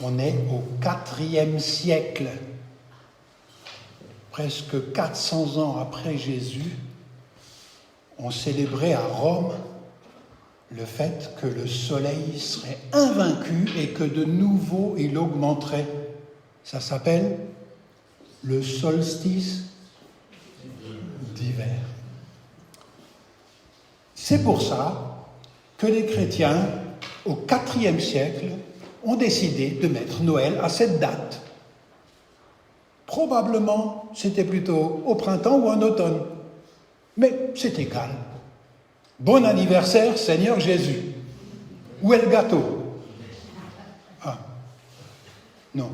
On est au IVe siècle. Presque 400 ans après Jésus, on célébrait à Rome le fait que le soleil serait invaincu et que de nouveau il augmenterait. Ça s'appelle le solstice d'hiver. C'est pour ça que les chrétiens, au IVe siècle, ont décidé de mettre Noël à cette date. Probablement, c'était plutôt au printemps ou en automne. Mais c'est égal. Bon anniversaire, Seigneur Jésus. Où est le gâteau? Ah, non.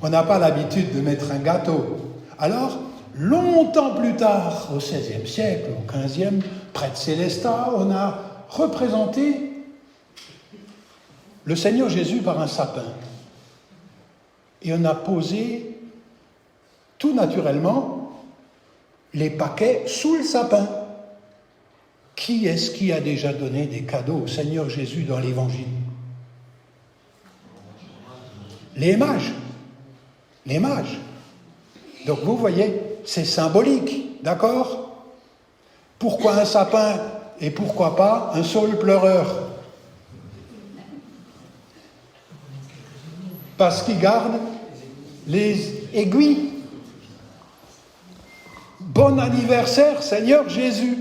On n'a pas l'habitude de mettre un gâteau. Alors, longtemps plus tard, au XVIe siècle, au XVe, près de Célestat, on a représenté le Seigneur Jésus par un sapin. Et on a posé tout naturellement les paquets sous le sapin. Qui est-ce qui a déjà donné des cadeaux au Seigneur Jésus dans l'Évangile? Les mages. Les mages. Donc vous voyez, c'est symbolique, d'accord? Pourquoi un sapin et pourquoi pas un saule pleureur? Parce qu'il garde les aiguilles. Bon anniversaire, Seigneur Jésus.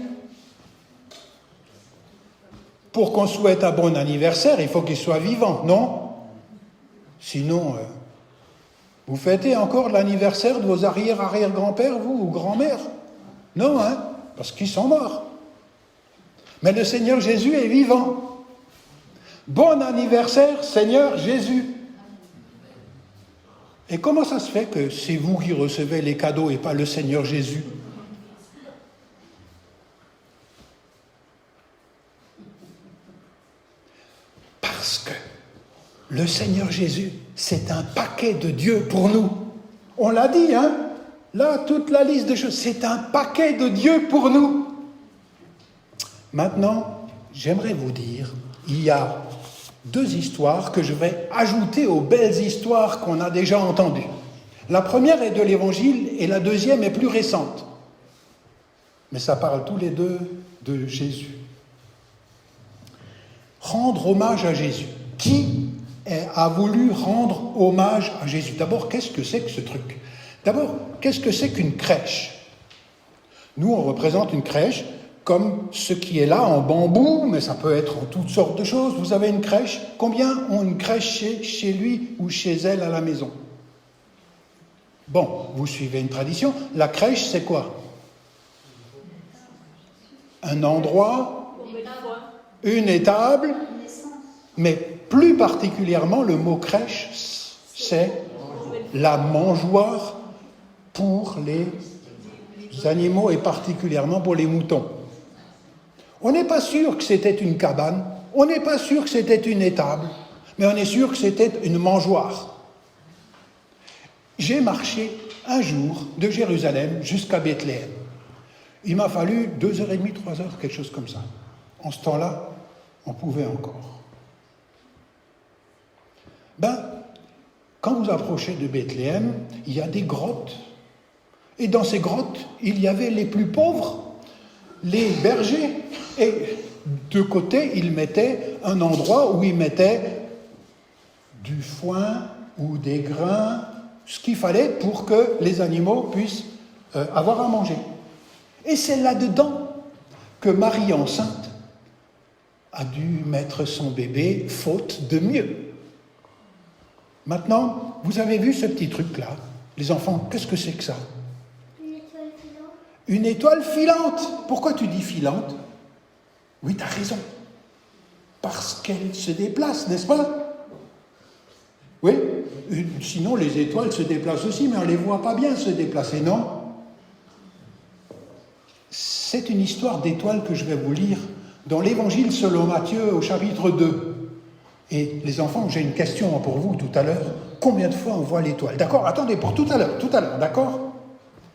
Pour qu'on souhaite un bon anniversaire, il faut qu'il soit vivant, non? Sinon, vous fêtez encore l'anniversaire de vos arrière-arrière-grands-pères, vous, ou grand-mères? Non, hein? Parce qu'ils sont morts. Mais le Seigneur Jésus est vivant. Bon anniversaire, Seigneur Jésus. Et comment ça se fait que c'est vous qui recevez les cadeaux et pas le Seigneur Jésus? Parce que le Seigneur Jésus, c'est un paquet de Dieu pour nous. On l'a dit, hein? Là, toute la liste de choses, c'est un paquet de Dieu pour nous. Maintenant, j'aimerais vous dire, il y a deux histoires que je vais ajouter aux belles histoires qu'on a déjà entendues. La première est de l'Évangile et la deuxième est plus récente. Mais ça parle tous les deux de Jésus. Rendre hommage à Jésus. Qui a voulu rendre hommage à Jésus? D'abord, qu'est-ce que c'est que ce truc? D'abord, qu'est-ce que c'est qu'une crèche? Nous, on représente une crèche comme ce qui est là en bambou, mais ça peut être en toutes sortes de choses. Vous avez une crèche. Combien ont une crèche chez lui ou chez elle à la maison? Bon, vous suivez une tradition. La crèche, c'est quoi? Un endroit, une étable, mais plus particulièrement, le mot crèche, c'est la mangeoire pour les animaux et particulièrement pour les moutons. On n'est pas sûr que c'était une cabane, on n'est pas sûr que c'était une étable, mais on est sûr que c'était une mangeoire. J'ai marché un jour de Jérusalem jusqu'à Bethléem. Il m'a fallu 2h30, 3 heures, quelque chose comme ça. En ce temps-là, on pouvait encore. Quand vous approchez de Bethléem, il y a des grottes. Et dans ces grottes, il y avait les plus pauvres, les bergers. Et de côté, ils mettaient un endroit où ils mettaient du foin ou des grains, ce qu'il fallait pour que les animaux puissent avoir à manger. Et c'est là-dedans que Marie enceinte a dû mettre son bébé faute de mieux. Maintenant, vous avez vu ce petit truc-là? Les enfants, qu'est-ce que c'est que ça? Une étoile filante. Une étoile filante. Pourquoi tu dis filante? Oui, tu as raison. Parce qu'elle se déplace, n'est-ce pas? Oui. Sinon, les étoiles se déplacent aussi, mais on ne les voit pas bien se déplacer, non? C'est une histoire d'étoiles que je vais vous lire dans l'Évangile selon Matthieu au chapitre 2. Et les enfants, j'ai une question pour vous tout à l'heure. Combien de fois on voit l'étoile? D'accord? Attendez, pour tout à l'heure, d'accord?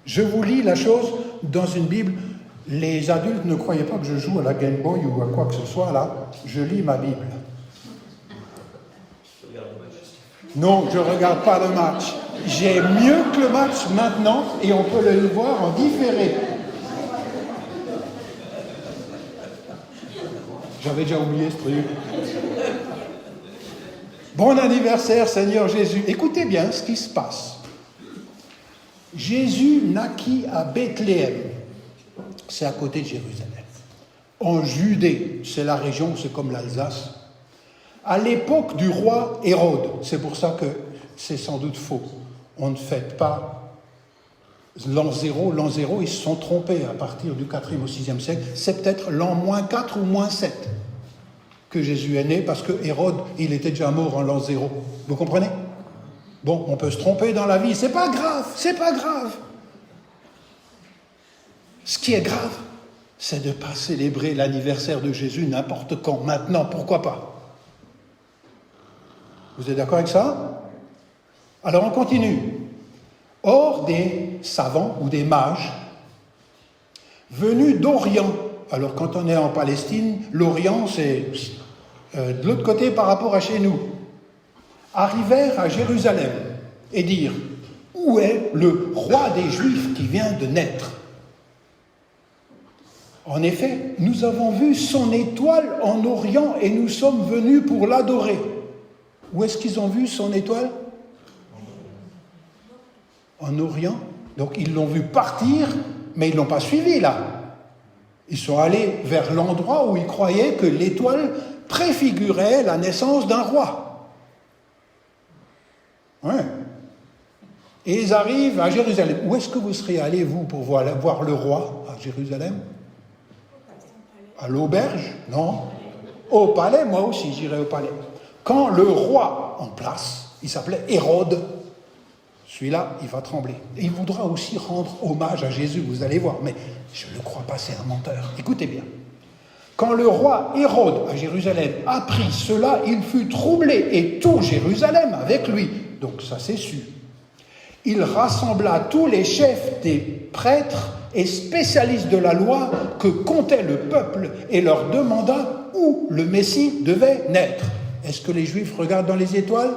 Je vous lis la chose dans une Bible. Les adultes ne croyez pas que je joue à la Game Boy ou à quoi que ce soit, là. Je lis ma Bible. Non, je ne regarde pas le match. J'ai mieux que le match maintenant et on peut le voir en différé. J'avais déjà oublié ce truc. Bon anniversaire, Seigneur Jésus. Écoutez bien ce qui se passe. Jésus naquit à Bethléem. C'est à côté de Jérusalem. En Judée, c'est la région, c'est comme l'Alsace. À l'époque du roi Hérode. C'est pour ça que c'est sans doute faux. On ne fête pas l'an 0. L'an 0, ils se sont trompés à partir du 4e au 6e siècle. C'est peut-être l'an -4 ou -7 que Jésus est né, parce que Hérode, il était déjà mort en l'an 0. Vous comprenez? Bon, on peut se tromper dans la vie. C'est pas grave, c'est pas grave. Ce qui est grave, c'est de ne pas célébrer l'anniversaire de Jésus n'importe quand, maintenant, pourquoi pas? Vous êtes d'accord avec ça? Alors on continue. Or, des savants ou des mages venus d'Orient, alors quand on est en Palestine, l'Orient c'est de l'autre côté par rapport à chez nous, arrivèrent à Jérusalem et dirent: où est le roi des Juifs qui vient de naître? En effet, nous avons vu son étoile en Orient et nous sommes venus pour l'adorer. Où est-ce qu'ils ont vu son étoile? En Orient. Donc ils l'ont vu partir, mais ils ne l'ont pas suivi là. Ils sont allés vers l'endroit où ils croyaient que l'étoile préfigurait la naissance d'un roi. Ouais. Et ils arrivent à Jérusalem. Où est-ce que vous seriez allés, vous, pour voir le roi à Jérusalem? À l'auberge? Non. Au palais, moi aussi, j'irais au palais. Quand le roi en place, il s'appelait Hérode, celui-là, il va trembler. Et il voudra aussi rendre hommage à Jésus, vous allez voir, mais je ne le crois pas, c'est un menteur. Écoutez bien. Quand le roi Hérode à Jérusalem apprit cela, il fut troublé, et tout Jérusalem avec lui. Donc ça c'est sûr. Il rassembla tous les chefs des prêtres et spécialistes de la loi que comptait le peuple et leur demanda où le Messie devait naître. Est-ce que les Juifs regardent dans les étoiles?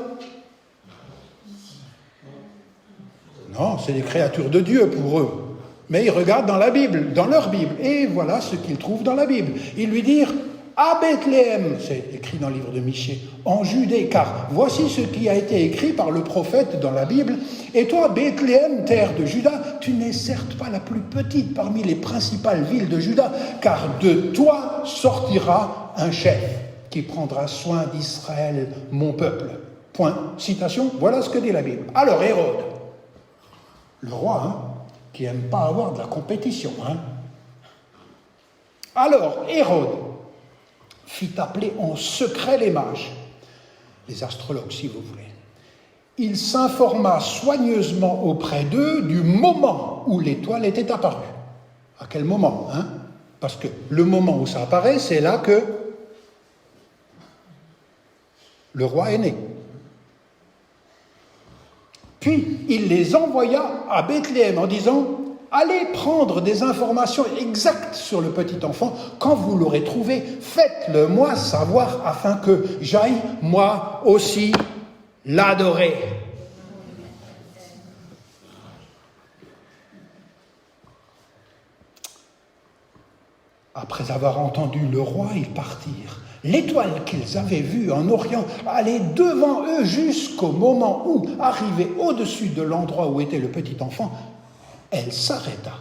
Non, c'est des créatures de Dieu pour eux. Mais ils regardent dans la Bible, dans leur Bible. Et voilà ce qu'ils trouvent dans la Bible. Ils lui dirent: à Bethléem, c'est écrit dans le livre de Michée, en Judée, car voici ce qui a été écrit par le prophète dans la Bible. Et toi, Bethléem, terre de Juda, tu n'es certes pas la plus petite parmi les principales villes de Juda, car de toi sortira un chef qui prendra soin d'Israël, mon peuple. Point. Citation, voilà ce que dit la Bible. Alors Hérode, le roi, qui n'aime pas avoir de la compétition. Alors Hérode fit appeler en secret les mages, les astrologues si vous voulez. Il s'informa soigneusement auprès d'eux du moment où l'étoile était apparue. À quel moment? Parce que le moment où ça apparaît, c'est là que le roi est né. Puis il les envoya à Bethléem en disant: allez prendre des informations exactes sur le petit enfant. Quand vous l'aurez trouvé, faites-le moi savoir afin que j'aille moi aussi l'adorer. Après avoir entendu le roi, ils partirent. L'étoile qu'ils avaient vue en Orient allait devant eux jusqu'au moment où, arrivée au-dessus de l'endroit où était le petit enfant, elle s'arrêta.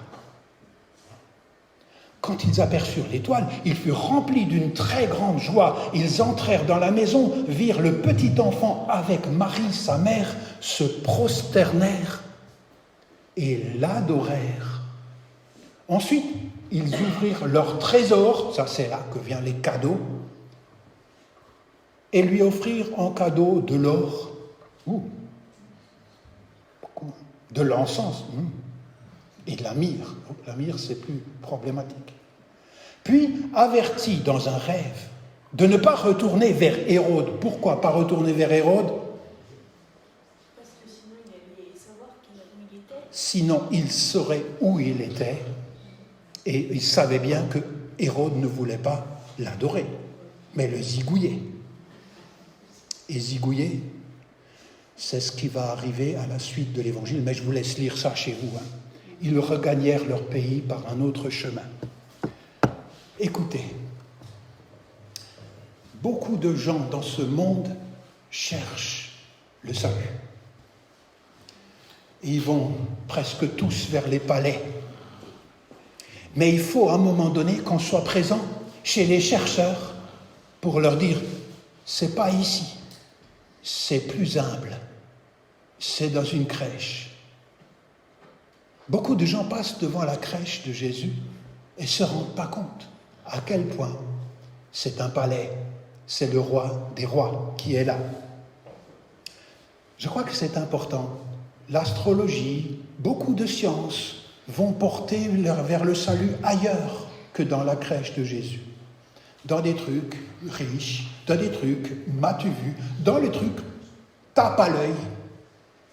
Quand ils aperçurent l'étoile, ils furent remplis d'une très grande joie. Ils entrèrent dans la maison, virent le petit enfant avec Marie, sa mère, se prosternèrent et l'adorèrent. Ensuite, ils ouvrirent leur trésor, ça c'est là que viennent les cadeaux, et lui offrirent en cadeau de l'or, de l'encens, et de la myrrhe. La myrrhe, c'est plus problématique. Puis, avertis dans un rêve de ne pas retourner vers Hérode. Pourquoi pas retourner vers Hérode? Parce que sinon il allait savoir où il était. Sinon, il saurait où il était, et il savait bien que Hérode ne voulait pas l'adorer, mais le zigouiller. Et zigouiller, C'est ce qui va arriver à la suite de l'Évangile, mais je vous laisse lire ça chez vous. Ils regagnèrent leur pays par un autre chemin. Écoutez, beaucoup de gens dans ce monde cherchent le salut. Ils vont presque tous vers les palais. Mais il faut à un moment donné qu'on soit présent chez les chercheurs pour leur dire « c'est pas ici, c'est plus humble, c'est dans une crèche ». Beaucoup de gens passent devant la crèche de Jésus et ne se rendent pas compte à quel point c'est un palais, c'est le roi des rois qui est là. Je crois que c'est important. L'astrologie, beaucoup de sciences vont porter vers le salut ailleurs que dans la crèche de Jésus. Dans des trucs riches, dans des trucs m'as-tu vu, dans les trucs tape à l'œil.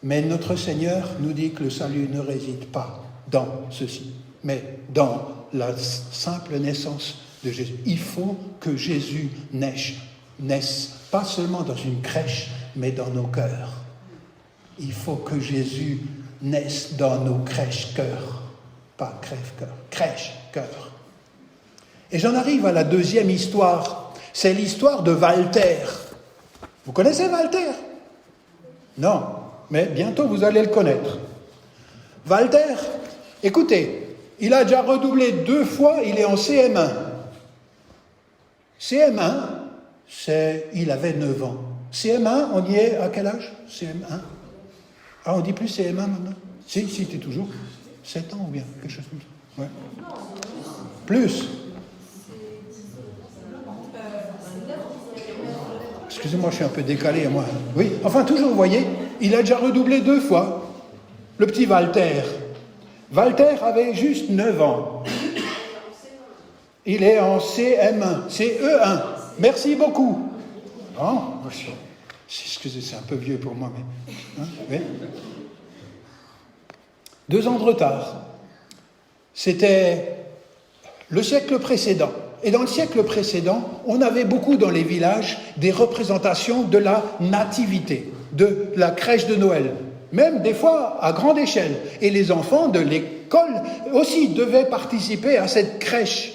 Mais notre Seigneur nous dit que le salut ne réside pas dans ceci, mais dans la simple naissance de Jésus. Il faut que Jésus naisse pas seulement dans une crèche, mais dans nos cœurs. Il faut que Jésus naisse dans nos crèches-cœurs, pas crève-cœur, crèche-cœur. Et j'en arrive à la deuxième histoire, c'est l'histoire de Walter. Vous connaissez Walter ? Non, mais bientôt vous allez le connaître. Walter, écoutez, il a déjà redoublé 2 fois, il est en CM1. CM1, il avait 9 ans. CM1, on y est à quel âge ? CM1 ? Ah, on dit plus CM1 maintenant ? Si, t'es toujours 7 ans ou bien quelque chose comme ça. Ouais. Plus. Excusez-moi, je suis un peu décalé, moi. Oui, enfin, toujours, vous voyez, il a déjà redoublé 2 fois. Le petit Walter. Walter avait juste 9 ans. Il est en CM1, CE1. Merci beaucoup. Oh, excusez, c'est un peu vieux pour moi, mais... oui. 2 ans de retard. C'était le siècle précédent. Et dans le siècle précédent, on avait beaucoup dans les villages des représentations de la nativité, de la crèche de Noël, même des fois à grande échelle. Et les enfants de l'école aussi devaient participer à cette crèche.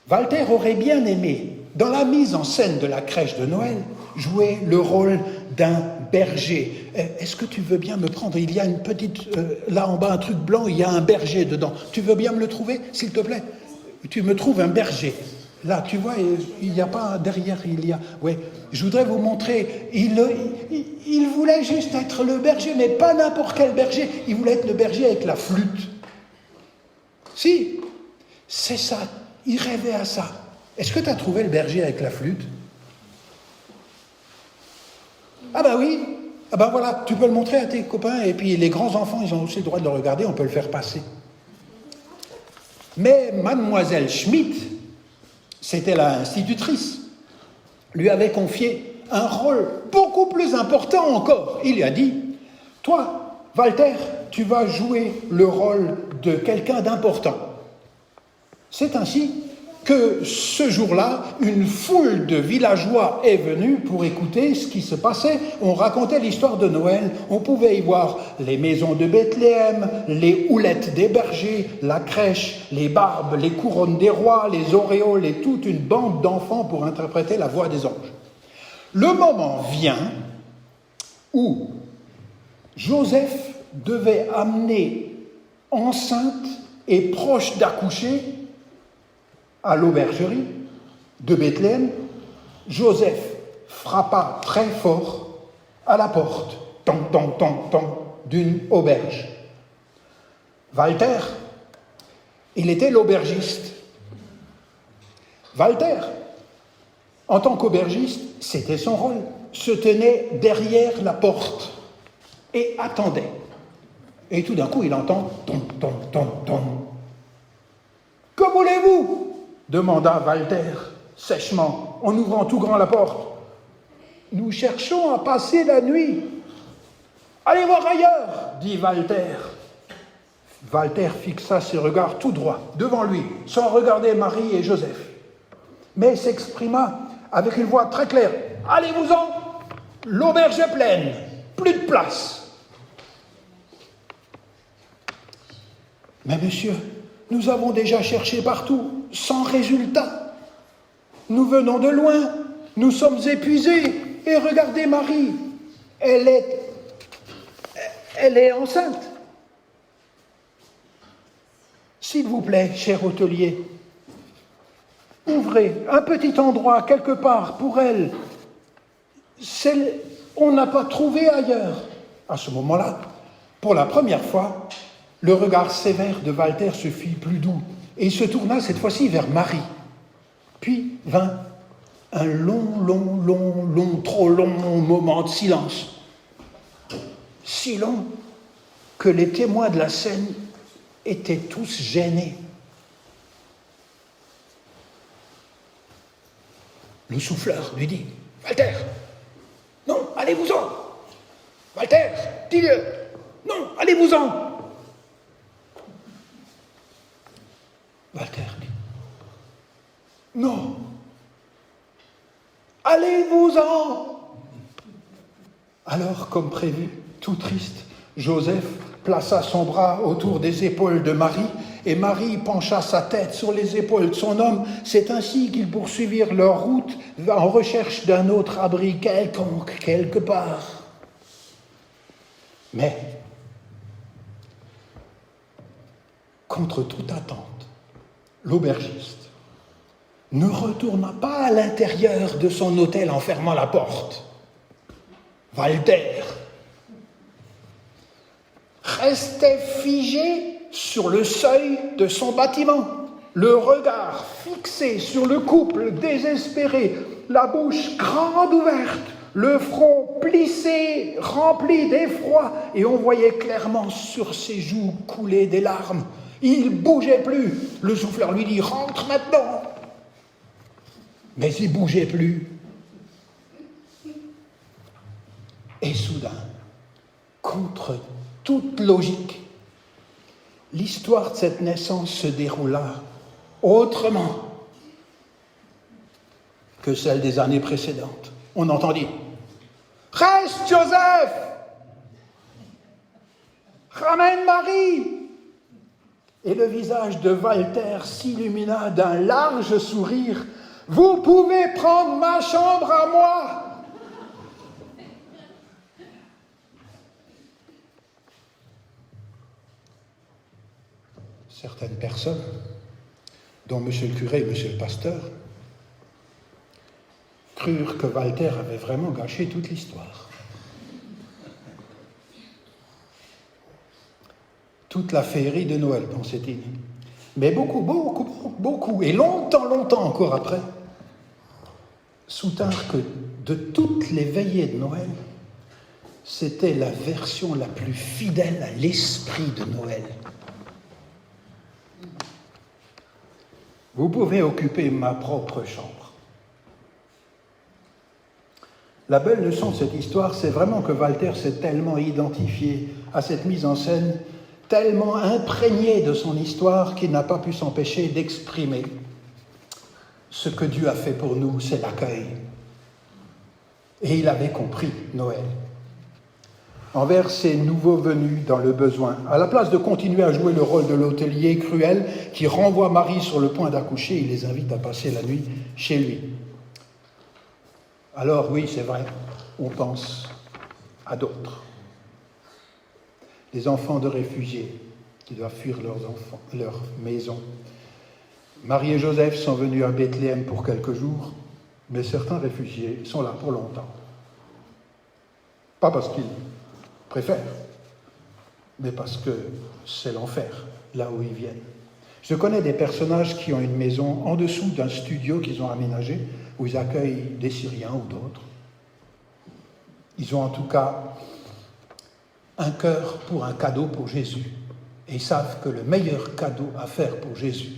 Walter aurait bien aimé, dans la mise en scène de la crèche de Noël, jouer le rôle d'un berger. Est-ce que tu veux bien me prendre ? Il y a une petite... là en bas, un truc blanc, il y a un berger dedans. Tu veux bien me le trouver, s'il te plaît ? Tu me trouves un berger. Là, tu vois, il n'y a pas derrière, il y a... Oui, je voudrais vous montrer. Il voulait juste être le berger, mais pas n'importe quel berger. Il voulait être le berger avec la flûte. Si, c'est ça. Il rêvait à ça. Est-ce que tu as trouvé le berger avec la flûte ? Ah ben oui. Ah ben voilà, tu peux le montrer à tes copains. Et puis les grands enfants, ils ont aussi le droit de le regarder. On peut le faire passer. Mais mademoiselle Schmidt, c'était l'institutrice, lui avait confié un rôle beaucoup plus important encore. Il lui a dit, toi, Walter, tu vas jouer le rôle de quelqu'un d'important. C'est ainsi que ce jour-là, une foule de villageois est venue pour écouter ce qui se passait. On racontait l'histoire de Noël, on pouvait y voir les maisons de Bethléem, les houlettes des bergers, la crèche, les barbes, les couronnes des rois, les auréoles et toute une bande d'enfants pour interpréter la voix des anges. Le moment vient où Joseph devait amener enceinte et proche d'accoucher à l'aubergerie de Bethléem. Joseph frappa très fort à la porte, d'une auberge. Walter, il était l'aubergiste. Walter, en tant qu'aubergiste, c'était son rôle, se tenait derrière la porte et attendait. Et tout d'un coup, il entend tom. « Que voulez-vous » demanda Walter sèchement, en ouvrant tout grand la porte. « Nous cherchons à passer la nuit. »« Allez voir ailleurs » dit Walter. Walter fixa ses regards tout droit devant lui, sans regarder Marie et Joseph, mais s'exprima avec une voix très claire. « Allez-vous-en » L'auberge est pleine, plus de place. Mais monsieur, nous avons déjà cherché partout, sans résultat. Nous venons de loin, nous sommes épuisés. Et regardez Marie, elle est enceinte. S'il vous plaît, cher hôtelier, ouvrez un petit endroit quelque part pour elle. On n'a pas trouvé ailleurs. À ce moment-là, pour la première fois, le regard sévère de Walter se fit plus doux et il se tourna cette fois-ci vers Marie. Puis vint un long, trop long moment de silence. Si long que les témoins de la scène étaient tous gênés. Le souffleur lui dit « Walter, non, allez-vous-en ! Walter, dis-le, non, allez-vous-en ! » Walter dit « Non, allez-vous-en ! » Alors, comme prévu, tout triste, Joseph plaça son bras autour des épaules de Marie et Marie pencha sa tête sur les épaules de son homme. C'est ainsi qu'ils poursuivirent leur route en recherche d'un autre abri quelconque, quelque part. Mais, contre toute attente, l'aubergiste ne retourna pas à l'intérieur de son hôtel en fermant la porte. Walter restait figé sur le seuil de son bâtiment, le regard fixé sur le couple désespéré, la bouche grande ouverte, le front plissé, rempli d'effroi, et on voyait clairement sur ses joues couler des larmes. Il ne bougeait plus. Le souffleur lui dit « Rentre maintenant !» Mais il ne bougeait plus. Et soudain, contre toute logique, l'histoire de cette naissance se déroula autrement que celle des années précédentes. On entendit « Reste, Joseph! Ramène Marie !» Et le visage de Walter s'illumina d'un large sourire. « Vous pouvez prendre ma chambre à moi !» Certaines personnes, dont M. le curé et M. le pasteur, crurent que Walter avait vraiment gâché toute l'histoire. Toute la féerie de Noël, pensait-il. Mais beaucoup, et longtemps encore après, soutinrent que de toutes les veillées de Noël, c'était la version la plus fidèle à l'esprit de Noël. Vous pouvez occuper ma propre chambre. La belle leçon de cette histoire, c'est vraiment que Walter s'est tellement identifié à cette mise en scène, tellement imprégné de son histoire qu'il n'a pas pu s'empêcher d'exprimer ce que Dieu a fait pour nous, c'est l'accueil. Et il avait compris Noël. Envers ces nouveaux venus dans le besoin, à la place de continuer à jouer le rôle de l'hôtelier cruel qui renvoie Marie sur le point d'accoucher, il les invite à passer la nuit chez lui. Alors oui, c'est vrai, on pense à d'autres. Les enfants de réfugiés qui doivent fuir leur maison. Marie et Joseph sont venus à Bethléem pour quelques jours, mais certains réfugiés sont là pour longtemps. Pas parce qu'ils préfèrent, mais parce que c'est l'enfer, là où ils viennent. Je connais des personnages qui ont une maison en dessous d'un studio qu'ils ont aménagé, où ils accueillent des Syriens ou d'autres. Ils ont en tout cas un cœur pour un cadeau pour Jésus. Et ils savent que le meilleur cadeau à faire pour Jésus,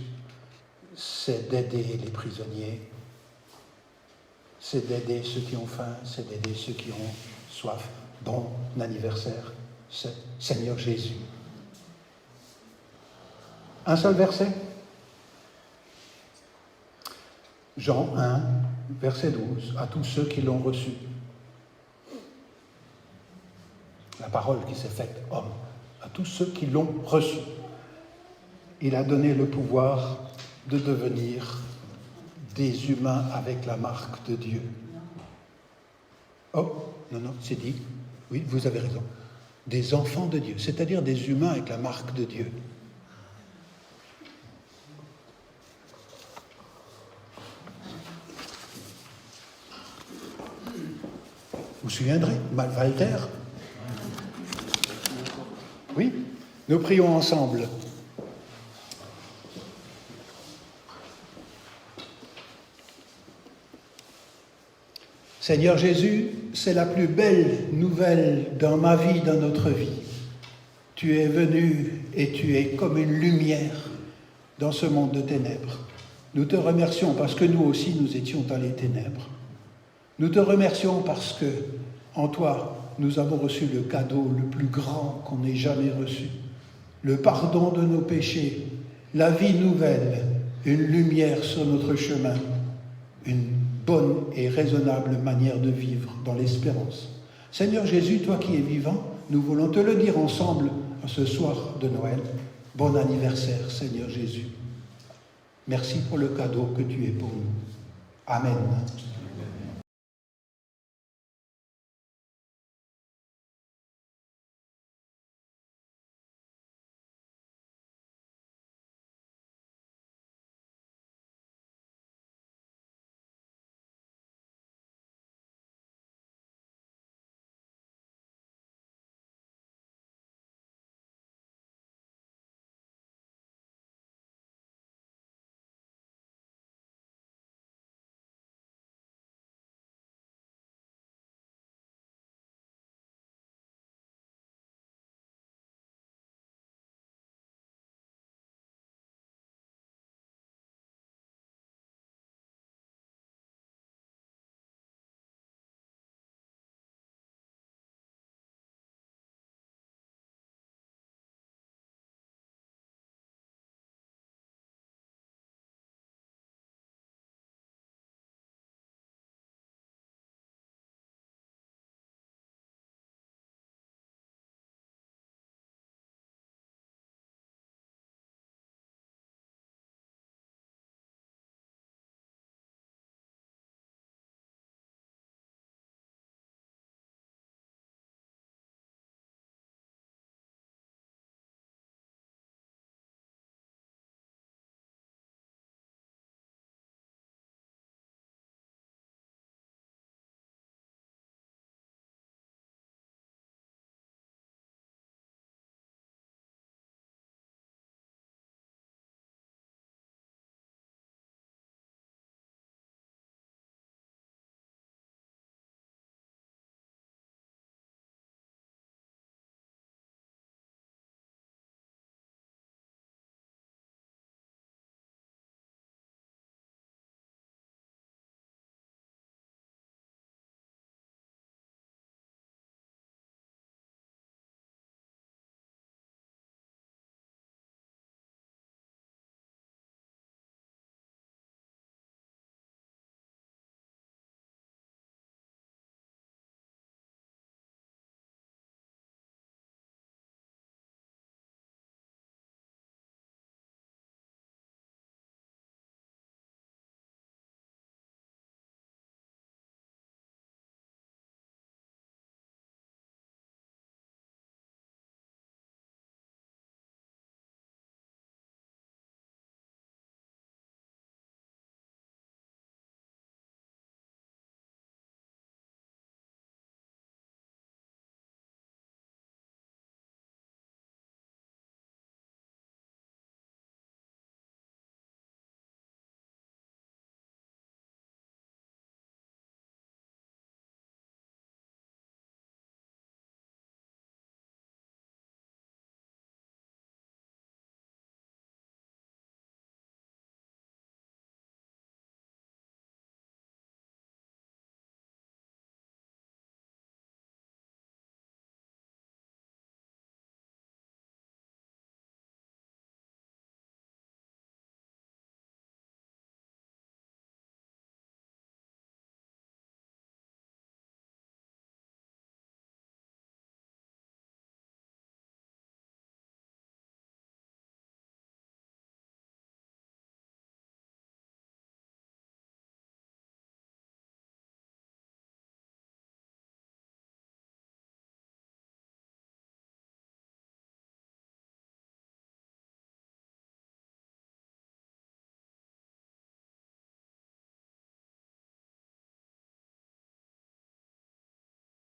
c'est d'aider les prisonniers, c'est d'aider ceux qui ont faim, c'est d'aider ceux qui ont soif. Bon anniversaire, Seigneur Jésus. Un seul verset. Jean 1, verset 12, à tous ceux qui l'ont reçu. la parole qui s'est faite homme, à tous ceux qui l'ont reçu. Il a donné le pouvoir de devenir des humains avec la marque de Dieu. Oh, non, c'est dit. Oui, vous avez raison. Des enfants de Dieu, c'est-à-dire des humains avec la marque de Dieu. Vous vous souviendrez, Walter? Oui, nous prions ensemble. Seigneur Jésus, c'est la plus belle nouvelle dans ma vie, dans notre vie. Tu es venu et tu es comme une lumière dans ce monde de ténèbres. Nous te remercions parce que nous aussi nous étions dans les ténèbres. Nous te remercions parce que en toi nous avons reçu le cadeau le plus grand qu'on ait jamais reçu. Le pardon de nos péchés, la vie nouvelle, une lumière sur notre chemin, une bonne et raisonnable manière de vivre dans l'espérance. Seigneur Jésus, toi qui es vivant, nous voulons te le dire ensemble ce soir de Noël. Bon anniversaire, Seigneur Jésus. Merci pour le cadeau que tu es pour nous. Amen.